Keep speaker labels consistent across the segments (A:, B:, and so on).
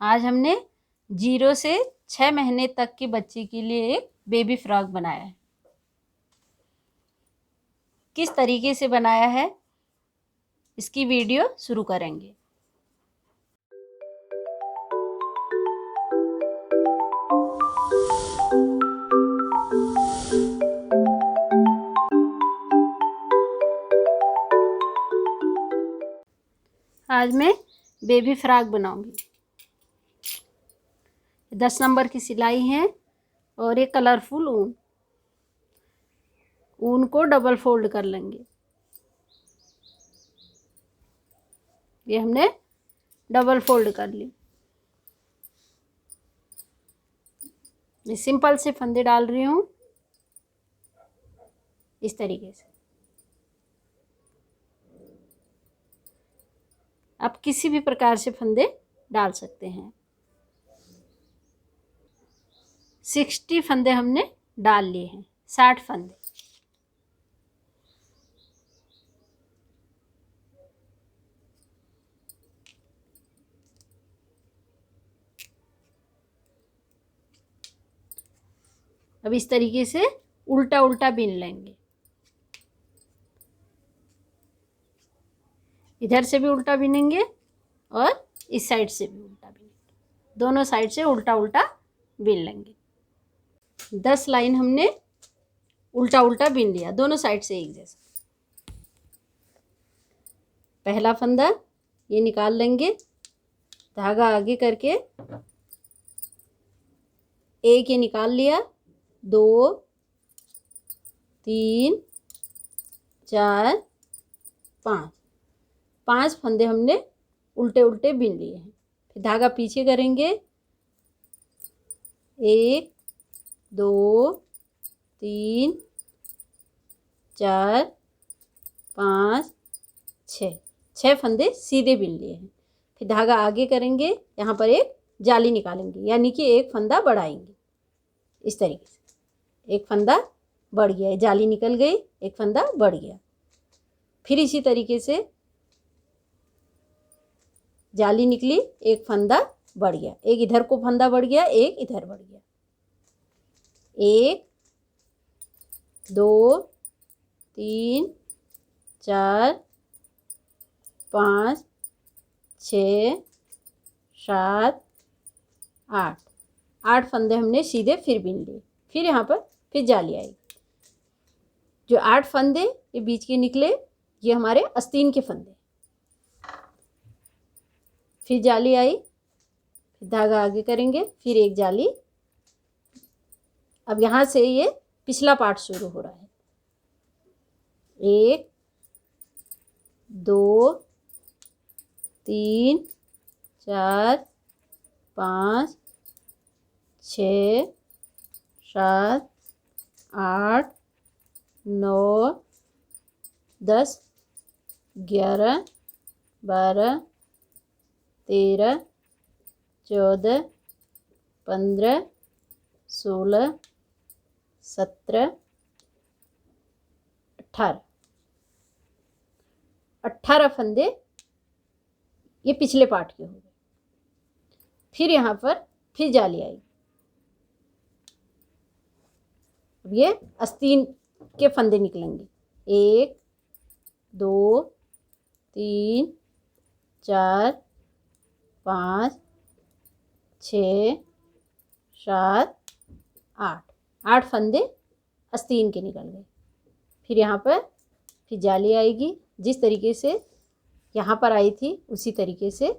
A: आज हमने 0 से 6 महीने तक के बच्चे के लिए एक बेबी फ्रॉक बनाया है। किस तरीके से बनाया है इसकी वीडियो शुरू करेंगे। आज मैं बेबी फ्रॉक बनाऊंगी। 10 नंबर की सिलाई है और एक कलरफुल ऊन को डबल फोल्ड कर लेंगे। ये हमने डबल फोल्ड कर ली। मैं सिंपल से फंदे डाल रही हूँ इस तरीके से। आप किसी भी प्रकार से फंदे डाल सकते हैं। 60 फंदे हमने डाल लिए हैं। 60 फंदे। अब इस तरीके से उल्टा उल्टा बीन लेंगे। इधर से भी उल्टा बीनेंगे और इस साइड से भी उल्टा बीनेंगे। दोनों साइड से उल्टा उल्टा बीन लेंगे। 10 लाइन हमने उल्टा उल्टा बीन लिया, दोनों साइड से एक जैसा। पहला फंदा ये निकाल लेंगे, धागा आगे करके एक ये निकाल लिया, 2 3 4 5 फंदे हमने उल्टे उल्टे बीन लिए हैं। फिर धागा पीछे करेंगे, 1 2 3 4 5 6 फंदे सीधे बीन लिए हैं। फिर धागा आगे करेंगे, यहाँ पर एक जाली निकालेंगे, यानी कि एक फंदा बढ़ाएंगे। इस तरीके से एक फंदा बढ़ गया, जाली निकल गई, एक फंदा बढ़ गया। फिर इसी तरीके से जाली निकली, एक फंदा बढ़ गया, एक इधर को फंदा बढ़ गया, एक इधर बढ़ गया। 1 2 3 4 5 6 7 8 फंदे हमने सीधे फिर बीन लिए। फिर यहाँ पर फिर जाली आई। जो 8 फंदे ये बीच के निकले, ये हमारे आस्तीन के फंदे। फिर जाली आई, फिर धागा आगे करेंगे, फिर एक जाली। अब यहाँ से ये पिछला पार्ट शुरू हो रहा है। 1 2 3 4 5 6 7 8 9 10 11 12 13 14 15 16 17 18 फंदे ये पिछले पार्ट के हो गए। फिर यहाँ पर फिर जाली आई। अब ये आस्तीन के फंदे निकलेंगे। 1 2 3 4 5 6 7 8 फंदे आस्तीन के निकल गए। फिर यहाँ पर फिर जाली आएगी, जिस तरीके से यहाँ पर आई थी उसी तरीके से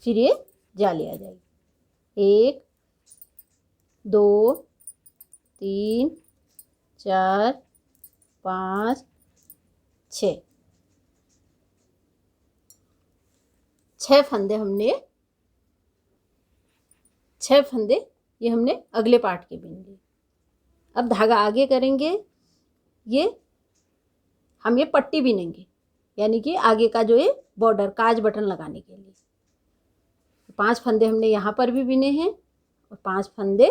A: फिर ये जाली आ जाएगी। 1 2 3 4 5 6 फंदे हमने 6 फंदे ये हमने अगले पार्ट के बीन लिए। अब धागा आगे करेंगे, ये हम ये पट्टी बीनेंगे, यानी कि आगे का जो ये बॉर्डर काज बटन लगाने के लिए। 5 फंदे हमने यहाँ पर भी बीने हैं और 5 फंदे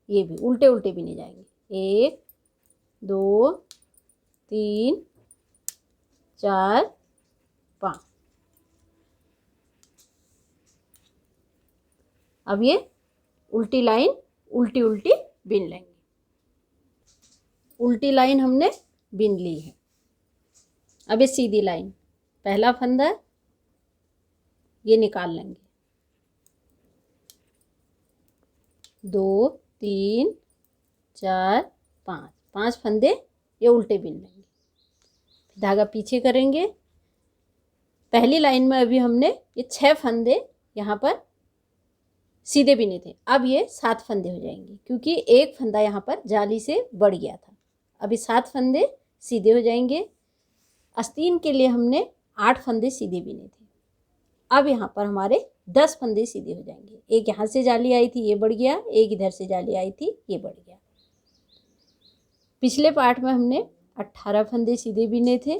A: ये भी उल्टे उल्टे बीने जाएंगे। 1 2 3 4 5 अब ये उल्टी लाइन उल्टी उल्टी बिन लेंगे। उल्टी लाइन हमने बिन ली है। अब ये सीधी लाइन, पहला फंदा ये निकाल लेंगे, 2 3 4 5, 5 फंदे ये उल्टे बिन लेंगे। धागा पीछे करेंगे। पहली लाइन में अभी हमने ये 6 फंदे यहाँ पर सीधे बिने थे, अब ये 7 फंदे हो जाएंगे क्योंकि एक फंदा यहाँ पर जाली से बढ़ गया था। अभी 7 फंदे सीधे हो जाएंगे। आस्तीन के लिए हमने 8 फंदे सीधे बिने थे, अब यहाँ पर हमारे 10 फंदे सीधे हो जाएंगे। एक यहाँ से जाली आई थी ये बढ़ गया, एक इधर से जाली आई थी ये बढ़ गया। पिछले पार्ट में हमने 18 फंदे सीधे बिने थे,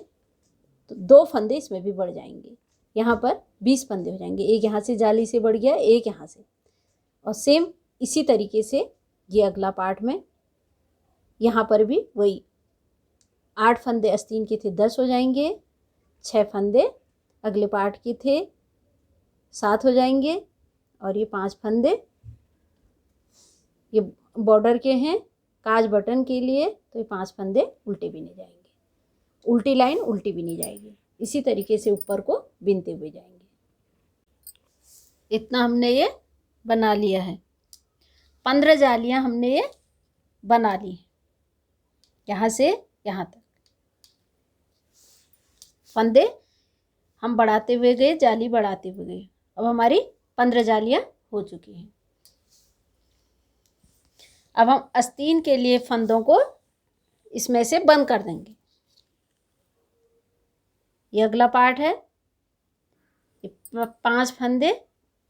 A: तो 2 फंदे इसमें भी बढ़ जाएंगे, यहाँ पर 20 फंदे हो जाएंगे। एक यहाँ से जाली से बढ़ गया, एक यहाँ से, और सेम इसी तरीके से ये अगला पार्ट में यहाँ पर भी वही 8 फंदे आस्तीन के थे 10 हो जाएंगे, 6 फंदे अगले पार्ट के थे 7 हो जाएंगे, और ये 5 फंदे ये बॉर्डर के हैं काज बटन के लिए, तो ये 5 फंदे उल्टे बिने जाएंगे। उल्टी लाइन उल्टी बिनी जाएगी। इसी तरीके से ऊपर को बिनते हुए जाएंगे। इतना हमने ये बना लिया है। 15 जालियां हमने ये बना ली, यहाँ से यहाँ तक फंदे हम बढ़ाते हुए गए, जाली बढ़ाते हुए गए। अब हमारी 15 जालियां हो चुकी हैं। अब हम आस्तीन के लिए फंदों को इसमें से बंद कर देंगे। ये अगला पार्ट है, ये 5 फंदे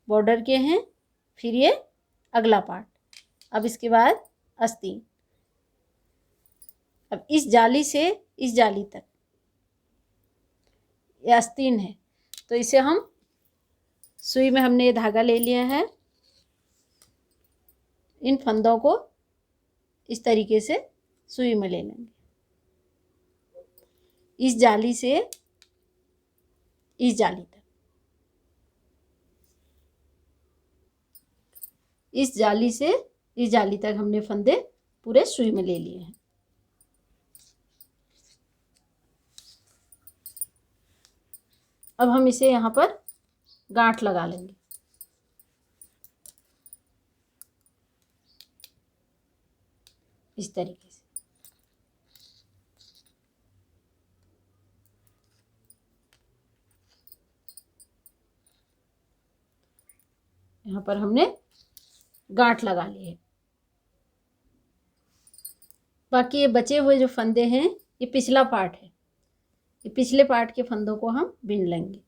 A: बॉर्डर के हैं, फिर ये अगला पार्ट, अब इसके बाद आस्तीन। अब इस जाली से इस जाली तक ये आस्तीन है, तो इसे हम सुई में हमने ये धागा ले लिया है। इन फंदों को इस तरीके से सुई में ले लेंगे, इस जाली से इस जाली तक, इस जाली से इस जाली तक हमने फंदे पूरे सुई में ले लिए हैं। अब हम इसे यहाँ पर गांठ लगा लेंगे। इस तरीके से यहाँ पर हमने गांठ लगा ली है। बाकी ये बचे हुए जो फंदे हैं ये पिछला पार्ट है, ये पिछले पार्ट के फंदों को हम बिन लेंगे।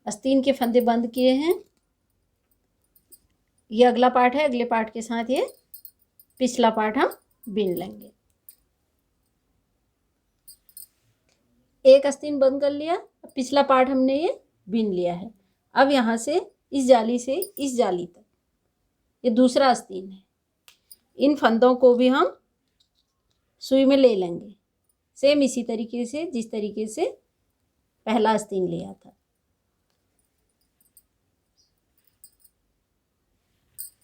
A: आस्तीन के फंदे बंद किए हैं। ये अगला पार्ट है, अगले पार्ट के साथ ये पिछला पार्ट हम बिन लेंगे। एक आस्तीन बंद कर लिया, पिछला पार्ट हमने ये बिन लिया है। अब यहाँ से इस जाली तक ये दूसरा आस्तीन है। इन फंदों को भी हम सुई में ले लेंगे, सेम इसी तरीके से जिस तरीके से पहला आस्तीन लिया था।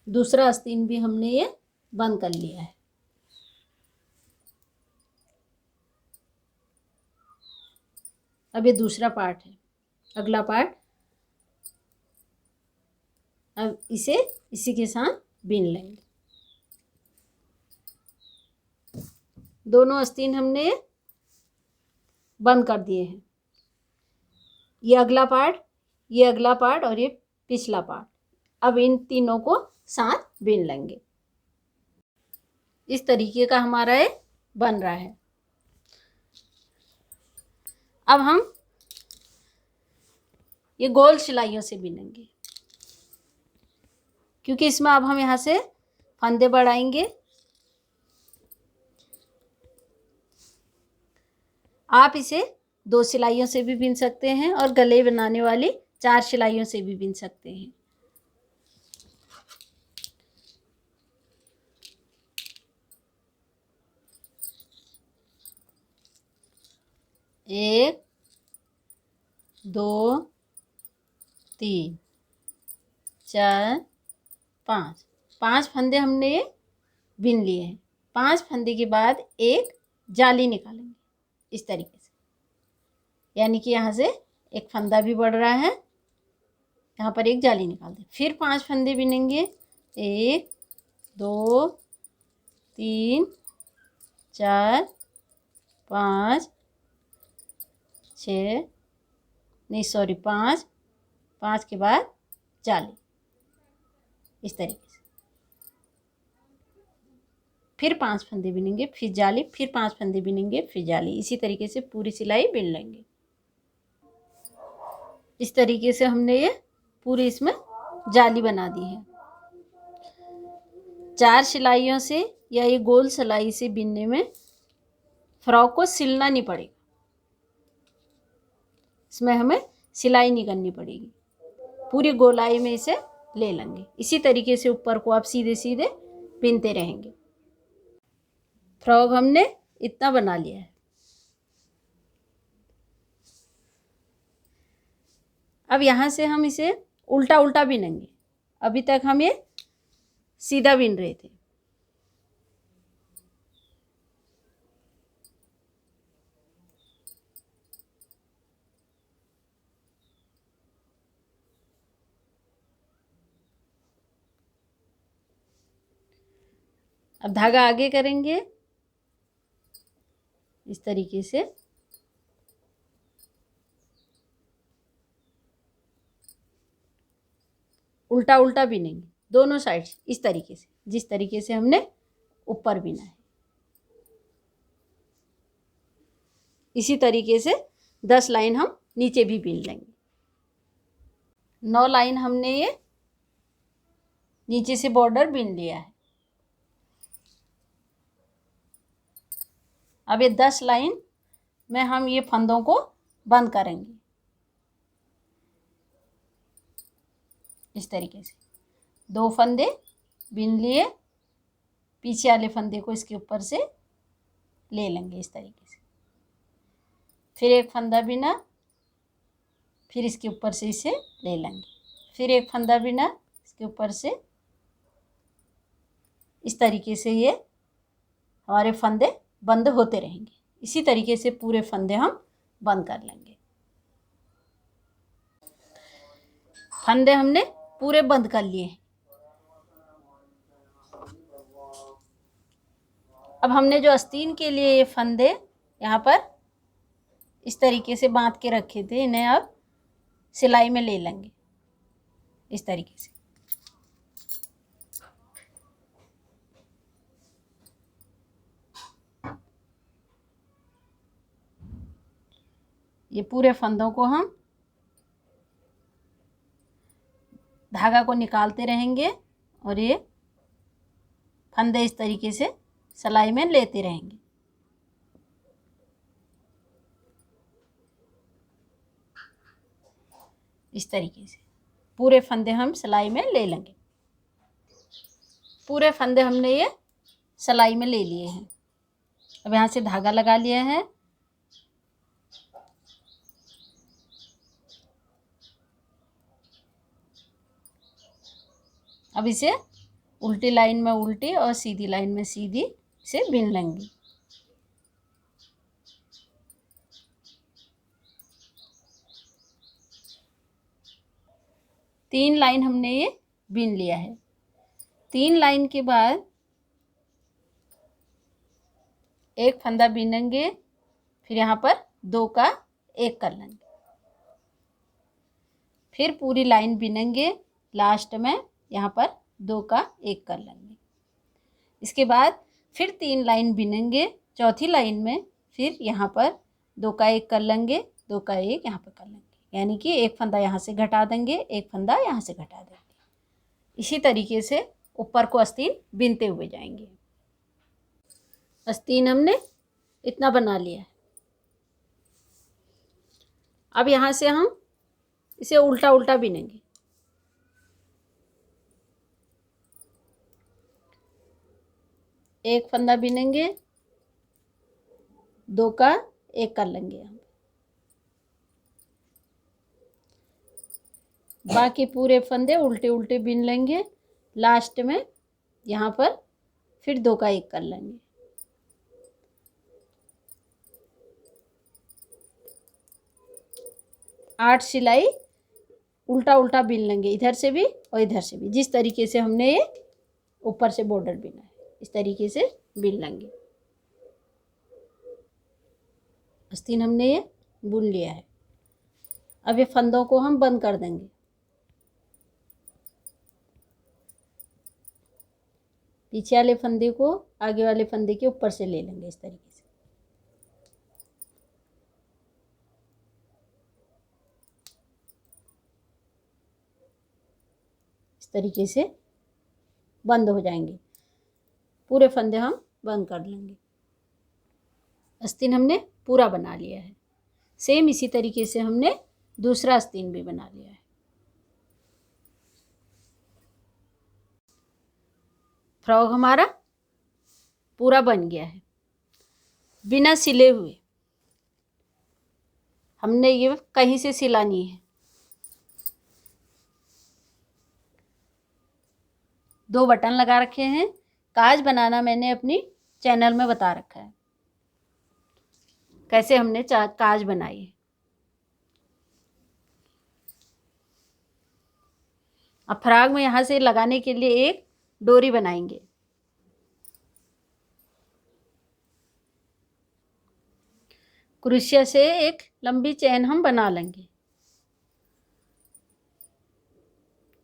A: दूसरा आस्तीन भी हमने ये बंद कर लिया है। अब ये दूसरा पार्ट है, अगला पार्ट। अब इसे इसी के साथ बिन लेंगे। दोनों आस्तीन हमने बंद कर दिए हैं। ये अगला पार्ट, ये अगला पार्ट और ये पिछला पार्ट। अब इन तीनों को साथ बिन लेंगे। इस तरीके का हमारा ये बन रहा है। अब हम ये गोल सिलाइयों से बिनेंगे, क्योंकि इसमें अब हम यहाँ से फंदे बढ़ाएंगे। आप इसे 2 सिलाइयों से भी बिन सकते हैं और गले बनाने वाली 4 सिलाइयों से भी बिन सकते हैं। एक, 2 3 4 5 5 फंदे हमने ये बिन लिए हैं। 5 फंदे के बाद एक जाली निकालेंगे इस तरीके से, यानी कि यहाँ से एक फंदा भी बढ़ रहा है, यहाँ पर एक जाली निकाल दें। फिर 5 फंदे बिनेंगे, 1 2 3 4 5 6 नहीं सॉरी 5 5 के बाद जाली इस तरीके से। फिर 5 फंदे बिनेंगे, फिर जाली, फिर 5 फंदे बिनेंगे, फिर जाली। इसी तरीके से पूरी सिलाई बिन लेंगे। इस तरीके से हमने ये पूरी इसमें जाली बना दी है। 4 सिलाइयों से या ये गोल सिलाई से बिनने में फ्रॉक को सिलना नहीं पड़ेगा, इसमें हमें सिलाई नहीं करनी पड़ेगी। पूरी गोलाई में इसे ले लेंगे। इसी तरीके से ऊपर को आप सीधे सीधे बिनते रहेंगे। फ्रॉक हमने इतना बना लिया है। अब यहाँ से हम इसे उल्टा उल्टा बिनेंगे। अभी तक हम ये सीधा बिन रहे थे। अब धागा आगे करेंगे इस तरीके से। उल्टा उल्टा बिनेंगे दोनों साइड इस तरीके से, जिस तरीके से हमने ऊपर बिना है। इसी तरीके से 10 लाइन हम नीचे भी बिन लेंगे। 9 लाइन हमने ये नीचे से बॉर्डर बिन लिया है। अब ये 10 लाइन में हम ये फंदों को बंद करेंगे इस तरीके से। 2 फंदे बिन लिए, पीछे वाले फंदे को इसके ऊपर से ले लेंगे इस तरीके से। फिर एक फंदा बिना, फिर इसके ऊपर से इसे ले लेंगे। फिर एक फंदा बिना, इसके ऊपर से इस तरीके से ये हमारे फंदे बंद होते रहेंगे। इसी तरीके से पूरे फंदे हम बंद कर लेंगे। फंदे हमने पूरे बंद कर लिए हैं। अब हमने जो आस्तीन के लिए ये फंदे यहाँ पर इस तरीके से बांध के रखे थे, इन्हें अब सिलाई में ले लेंगे इस तरीके से। ये पूरे फंदों को हम धागा को निकालते रहेंगे और ये फंदे इस तरीके से सिलाई में लेते रहेंगे। इस तरीके से पूरे फंदे हम सिलाई में ले लेंगे। पूरे फंदे हमने ये सिलाई में ले लिए हैं। अब यहाँ से धागा लगा लिया है। अब इसे उल्टी लाइन में उल्टी और सीधी लाइन में सीधी से बिन लेंगे। तीन लाइन हमने ये बिन लिया है। 3 लाइन के बाद एक फंदा बिनेंगे, फिर यहाँ पर 2 का 1 कर लेंगे। फिर पूरी लाइन बिनेंगे, लास्ट में यहाँ पर 2 का 1 कर लेंगे। इसके बाद फिर 3 लाइन बिनेंगे, चौथी लाइन में फिर यहाँ पर 2 का 1 कर लेंगे, 2 का 1 यहाँ पर कर लेंगे, यानी कि एक फंदा यहाँ से घटा देंगे, एक फंदा यहाँ से घटा देंगे। इसी तरीके से ऊपर को आस्तीन बिनते हुए जाएंगे। आस्तीन हमने इतना बना लिया है। अब यहाँ से हम इसे उल्टा उल्टा बिनेंगे। एक फंदा बिनेंगे, 2 का 1 कर लेंगे हम। बाकी पूरे फंदे उल्टे उल्टे बिन लेंगे। लास्ट में यहाँ पर फिर 2 का 1 कर लेंगे। आठ सिलाई उल्टा उल्टा बिन लेंगे, इधर से भी और इधर से भी, जिस तरीके से हमने ये ऊपर से बॉर्डर बिना है इस तरीके से बिन लेंगे। आस्तीन हमने ये बुन लिया है। अब ये फंदों को हम बंद कर देंगे। पीछे वाले फंदे को आगे वाले फंदे के ऊपर से ले लेंगे इस तरीके से। इस तरीके से बंद हो जाएंगे। पूरे फंदे हम बंद कर लेंगे। आस्तीन हमने पूरा बना लिया है। सेम इसी तरीके से हमने दूसरा आस्तीन भी बना लिया है। फ्रॉक हमारा पूरा बन गया है बिना सिले हुए। हमने ये कहीं से सिला नहीं है। 2 बटन लगा रखे हैं। काज बनाना मैंने अपनी चैनल में बता रखा है, कैसे हमने काज बनाई है। अब फ्रॉक में यहाँ से लगाने के लिए एक डोरी बनाएंगे। क्रोशिया से एक लंबी चैन हम बना लेंगे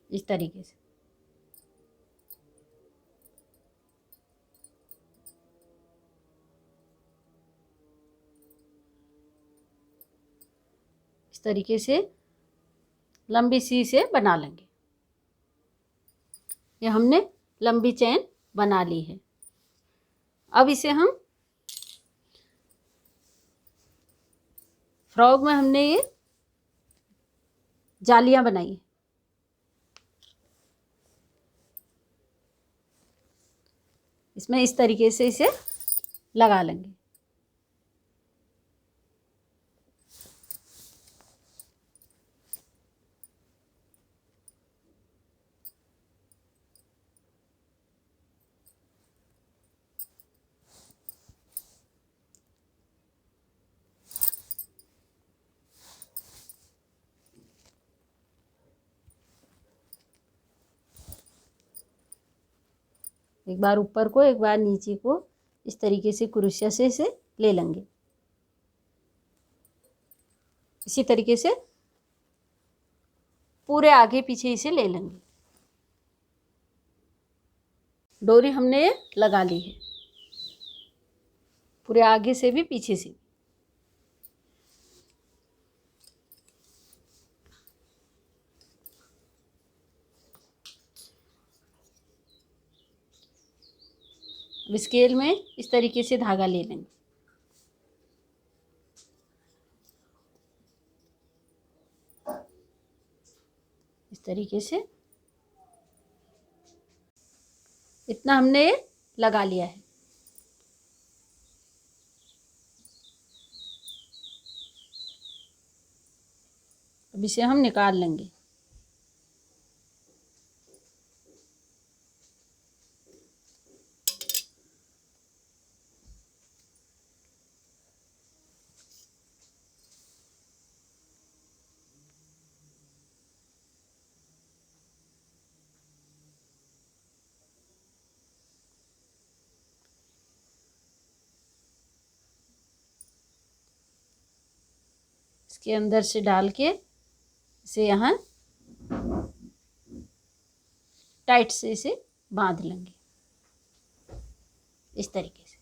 A: इस तरीके से। इस तरीके से लंबी सी से बना लेंगे। ये हमने लंबी चैन बना ली है। अब इसे हम फ्रॉक में हमने ये जालियां बनाई है। इसमें इस तरीके से इसे लगा लेंगे। एक बार ऊपर को एक बार नीचे को इस तरीके से क्रोशिया से इसे ले लेंगे। इसी तरीके से पूरे आगे पीछे इसे ले लेंगे। डोरी हमने लगा ली है पूरे आगे से भी पीछे से भी। अब स्केल में इस तरीके से धागा ले लेंगे। इस तरीके से इतना हमने लगा लिया है। अब इसे हम निकाल लेंगे। इसके अंदर से डाल के इसे यहाँ टाइट से इसे बांध लेंगे इस तरीके से।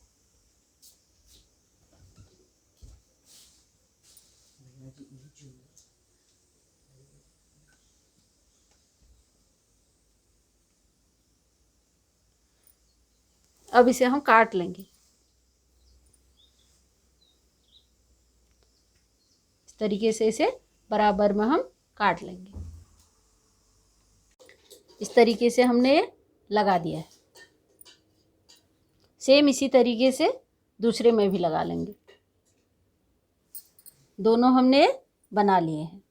A: अब इसे हम काट लेंगे। इस तरीके से इसे बराबर में हम काट लेंगे। इस तरीके से हमने लगा दिया है। सेम इसी तरीके से दूसरे में भी लगा लेंगे। दोनों हमने बना लिए हैं।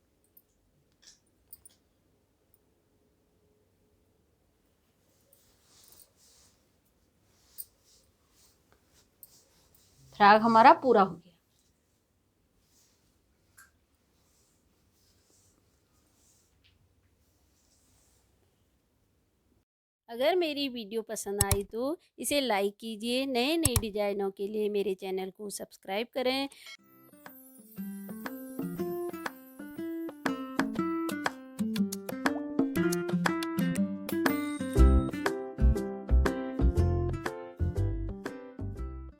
A: फ्राक हमारा पूरा हो गया। अगर मेरी वीडियो पसंद आई तो इसे लाइक कीजिए। नए नए डिज़ाइनों के लिए मेरे चैनल को सब्सक्राइब करें।